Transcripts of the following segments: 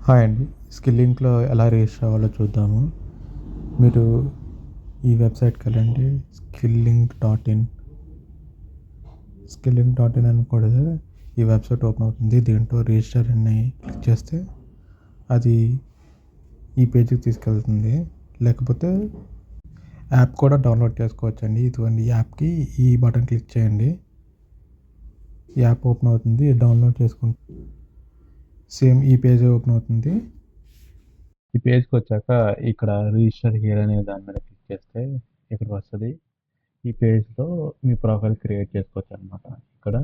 Hi అండి. స్కిల్లింగ్‌లో ఎలా register అవ్వాలో చూద్దాము. మీరు ఈ వెబ్‌సైట్‌కెళ్ళండి. స్కిల్లింగ్ డాట్ ఇన్ అని కొడితే ఈ వెబ్‌సైట్ ఓపెన్ అవుతుంది. దీంట్లో రిజిస్టర్ అని క్లిక్ చేస్తే అది ఈ పేజ్‌కి తీసుకెళ్తుంది. లేకపోతే యాప్ కూడా డౌన్లోడ్ చేసుకోవచ్చండి. ఇటువంటి యాప్‌కి ఈ బటన్ క్లిక్ చేయండి. ఈ యాప్ ఓపెన్ అవుతుంది. డౌన్లోడ్ చేసుకుంటే సేమ్ ఈ పేజ్ ఓపెన్ అవుతుంది. ఈ పేజ్కి వచ్చాక ఇక్కడ రిజిస్టర్ హియర్ అనే దాని మీద క్లిక్ చేస్తే ఇక్కడికి వస్తుంది. ఈ పేజ్లో మీ ప్రొఫైల్ క్రియేట్ చేసుకోవచ్చు అనమాట. ఇక్కడ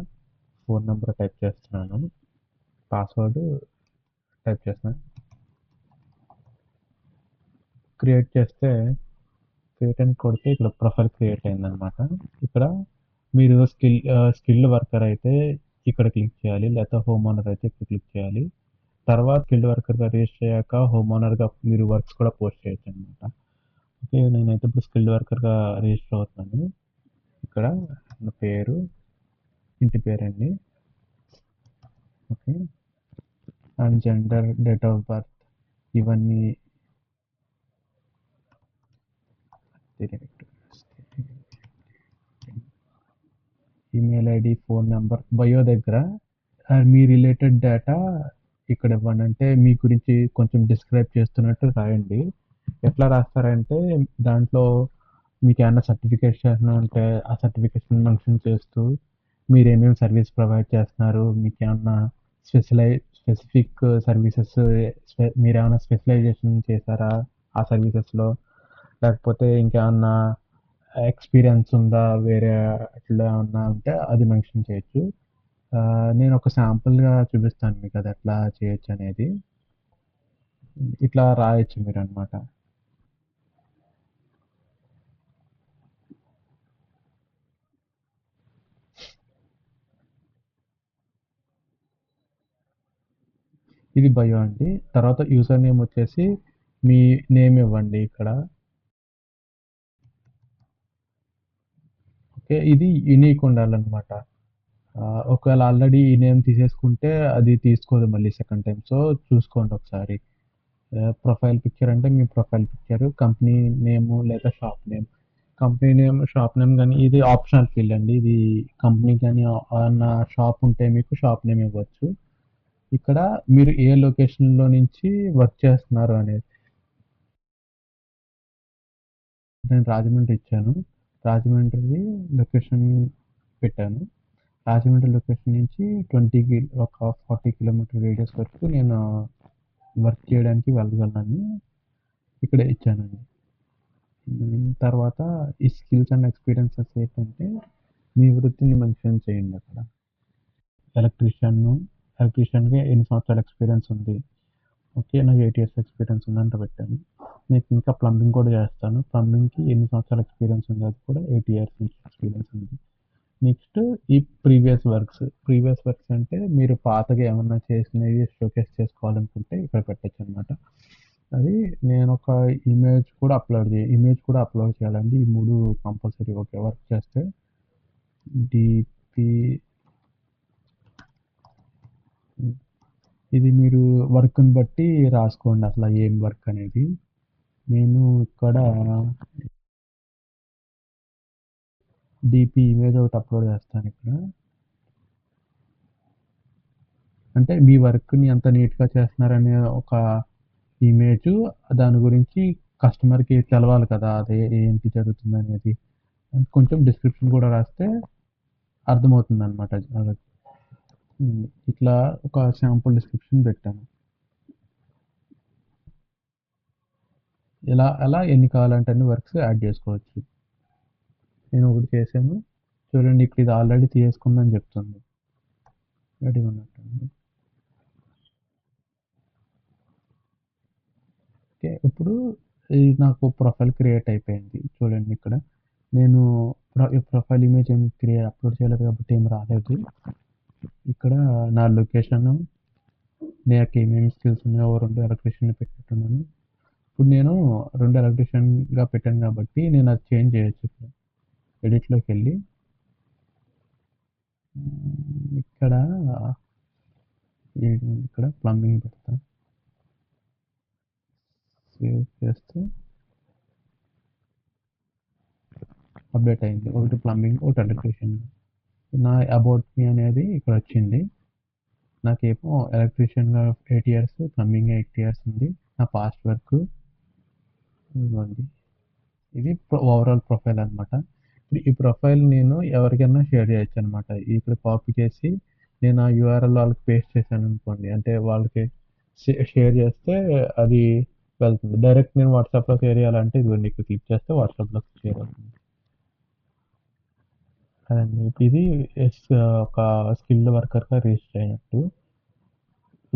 ఫోన్ నెంబర్ టైప్ చేస్తున్నాను, పాస్వర్డ్ టైప్ చేస్తున్నాను. క్రియేట్ చేస్తే క్రియేట్ అని కొడితే ఇక్కడ ప్రొఫైల్ క్రియేట్ అయిందనమాట. ఇక్కడ మీరు స్కిల్డ్ వర్కర్ అయితే ఇక్కడ క్లిక్ చేయాలి, లేకపోతే హోమ్ ఓనర్ అయితే ఇక్కడ క్లిక్ చేయాలి. తర్వాత స్కిల్డ్ వర్కర్గా రిజిస్టర్ అయ్యాక హోమ్ ఓనర్గా మీరు వర్క్స్ కూడా పోస్ట్ చేయొచ్చు అనమాట. ఓకే, నేనైతే ఇప్పుడు స్కిల్డ్ వర్కర్గా రిజిస్టర్ అవుతున్నాను. ఇక్కడ నా పేరు, ఇంటి పేరండి. Okay, and gender, date of birth ఇవన్నీ email ID, phone number, bio దగ్గర మీ రిలేటెడ్ డేటా ఇక్కడ ఇవ్వండి. అంటే మీ గురించి కొంచెం డిస్క్రైబ్ చేస్తున్నట్టు రాయండి. ఎట్లా రాస్తారంటే దాంట్లో మీకు ఏమైనా సర్టిఫికేషన్ ఉంటే ఆ సర్టిఫికేషన్ మెన్షన్ చేస్తూ మీరు ఏమేమి సర్వీస్ ప్రొవైడ్ చేస్తున్నారు, మీకు ఏమన్నా స్పెసిఫిక్ సర్వీసెస్, మీరు ఏమైనా స్పెషలైజేషన్ చేశారా ఆ సర్వీసెస్లో, లేకపోతే ఇంకేమన్నా ఎక్స్పీరియన్స్ ఉందా వేరే అట్లా ఏమన్నా ఉంటే అది మెన్షన్ చేయొచ్చు. నేను ఒక శాంపుల్గా చూపిస్తాను మీకు అది ఎట్లా చేయొచ్చు అనేది. ఇట్లా రాయొచ్చు మీరు అనమాట. ఇది బయో అండి. తర్వాత యూజర్ నేమ్ వచ్చేసి మీ నేమ్ ఇవ్వండి ఇక్కడ. ఓకే, ఇది యూనిక్ ఉండాలన్నమాట. ఒకవేళ ఆల్రెడీ ఈ నేమ్ తీసేసుకుంటే అది తీసుకోదు మళ్ళీ సెకండ్ టైం. సో చూసుకోండి ఒకసారి. ప్రొఫైల్ పిక్చర్ అంటే మీ ప్రొఫైల్ పిక్చర్, కంపెనీ నేము లేదా shop name. Company name, shop name కానీ ఇది ఆప్షనల్ ఫీల్డ్ అండి. ఇది కంపెనీ కానీ అన్న షాప్ ఉంటే మీకు షాప్ నేమ్ ఇవ్వచ్చు. ఇక్కడ మీరు ఏ లొకేషన్లో నుంచి వర్క్ చేస్తున్నారు అనేది. నేను రాజమండ్రి ఇచ్చాను. రాజమండ్రి లొకేషన్ పెట్టాను. రాజమండ్రి లొకేషన్ నుంచి ఒక 40 కిలోమీటర్ రేడియస్ వరకు నేను వర్క్ చేయడానికి వెళ్ళగలనని ఇక్కడ ఇచ్చానండి. తర్వాత ఈ స్కిల్స్ అండ్ ఎక్స్పీరియన్సెస్ ఏంటంటే మీ వృత్తిని మెన్షన్ చేయండి అక్కడ. ఎలక్ట్రీషియన్గా ఎన్ని సంవత్సరాల ఎక్స్పీరియన్స్ ఉంది. ఓకే, నాకు 8 ఇయర్స్ ఎక్స్పీరియన్స్ ఉందంట పెట్టాను. నేను ఇంకా ప్లంబింగ్ కూడా చేస్తాను. ప్లంబింగ్కి ఎన్ని సంవత్సరాల ఎక్స్పీరియన్స్ ఉంది, అది కూడా 8 ఇయర్స్ ఎక్స్పీరియన్స్ ఉంది. నెక్స్ట్ ఈ ప్రీవియస్ వర్క్స్ అంటే మీరు పాతగా ఏమన్నా చేసినవి షోకేస్ చేసుకోవాలనుకుంటే ఇక్కడ పెట్టచ్చు అనమాట. అది నేను ఒక ఇమేజ్ కూడా అప్లోడ్ చేయాలండి. ఈ 3 కంపల్సరీ. ఓకే, వర్క్ చేస్తే డిపి, ఇది మీరు వర్క్ని బట్టి రాసుకోండి అసలు ఏం వర్క్ అనేది. నేను ఇక్కడ డిపి ఇమేజ్ ఒకటి అప్లోడ్ చేస్తాను ఇక్కడ. అంటే మీ వర్క్ని ఎంత నీట్గా చేస్తున్నారనే ఒక ఇమేజ్, దాని గురించి కస్టమర్కి తెలవాలి కదా, అదే ఏంటి జరుగుతుంది అనేది. కొంచెం డిస్క్రిప్షన్ కూడా రాస్తే అర్థమవుతుంది అనమాట. ఇట్లా ఒక శాంపుల్ డిస్క్రిప్షన్ పెట్టాను. అలా ఎన్ని కావాలంటే అన్ని వర్క్స్ యాడ్ చేసుకోవచ్చు. నేను ఒకటి చేశాను చూడండి. ఇక్కడ ఇది ఆల్రెడీ తీసుకుందని చెప్తుంది. రెడీ ఉన్నట్టు. ఓకే, ఇప్పుడు ఇది నాకు ప్రొఫైల్ క్రియేట్ అయిపోయింది చూడండి. ఇక్కడ నేను ప్రొఫైల్ ఇమేజ్ ఏమి అప్లోడ్ చేయలేదు కాబట్టి ఏం రాలేదు. ఇక్కడ నా లొకేషన్, నాకు ఏమేమి స్కిల్స్ ఉన్నాయో 2 ఎలక్ట్రీషియన్ పెట్టుకున్నాను. ఇప్పుడు నేను 2 ఎలక్ట్రీషియన్గా పెట్టాను కాబట్టి నేను అది చేంజ్ చేయొచ్చు. ఇప్పుడు ఎడిట్లోకి వెళ్ళి ఇక్కడ ప్లంబింగ్ పెడతాను. చేస్తే అప్డేట్ అయింది. ఒకటి ప్లంబింగ్, ఒకటి ఎలక్ట్రీషియన్. నా అబౌట్ మీ అనేది ఇక్కడ వచ్చింది. నాకేమో ఎలక్ట్రీషియన్గా 8 ఇయర్స్, ప్లంబింగ్ 8 ఇయర్స్ ఉంది. నా పాస్ట్ వర్క్ ఇదిగోండి. ఇది ఓవరాల్ ప్రొఫైల్ అనమాట. ఈ ప్రొఫైల్ నేను ఎవరికైనా షేర్ చేయొచ్చు అనమాట. ఇక్కడ కాపీ చేసి నేను ఆ యూఆర్ఎల్ వాళ్ళకి పేస్ట్ చేశాను అనుకోండి, అంటే వాళ్ళకి షేర్ చేస్తే అది వెళ్తుంది. డైరెక్ట్ నేను వాట్సాప్లో షేర్ చేయాలంటే ఇదిగోండి ఇక్కడ క్లిక్ చేస్తే వాట్సాప్లో షేర్ అవుతుంది. అదండి. ఇప్పుడు ఇది ఒక స్కిల్డ్ వర్కర్గా రిజిస్టర్ అయినట్టు.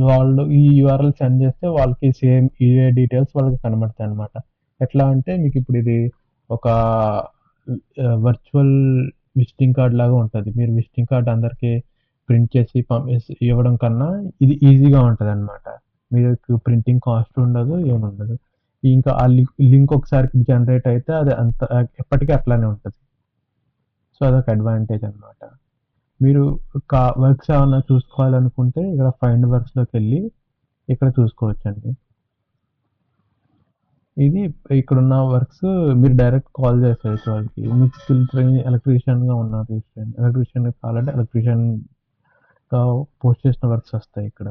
వాళ్ళు ఈ యూఆర్ఎల్ సెండ్ చేస్తే వాళ్ళకి సేమ్ ఇవే డీటెయిల్స్ వాళ్ళకి కనబడతాయి అనమాట. ఎట్లా అంటే మీకు ఇప్పుడు ఇది ఒక వర్చువల్ విజిటింగ్ కార్డ్ లాగా ఉంటుంది. మీరు విజిటింగ్ కార్డ్ అందరికీ ప్రింట్ చేసి ఇవ్వడం కన్నా ఇది ఈజీగా ఉంటుంది అనమాట. మీకు ప్రింటింగ్ కాస్ట్ ఉండదు, ఏముండదు. ఇంకా ఆ లింక్ ఒకసారి జనరేట్ అయితే అది అంత ఎప్పటికీ అట్లానే ఉంటుంది. సో అదొక అడ్వాంటేజ్ అనమాట. మీరు వర్క్స్ ఏమన్నా చూసుకోవాలనుకుంటే ఇక్కడ ఫైండ్ వర్క్స్లోకి వెళ్ళి ఇక్కడ చూసుకోవచ్చండి. ఇది ఇక్కడున్న వర్క్స్ మీరు డైరెక్ట్ కాల్ చేసేయచ్చు వాళ్ళకి. మీకు స్కిల్ ట్రైన్ ఎలక్ట్రీషియన్గా ఉన్నారు, ఎలక్ట్రీషియన్ కావాలంటే ఎలక్ట్రీషియన్గా పోస్ట్ చేసిన వర్క్స్ వస్తాయి ఇక్కడ.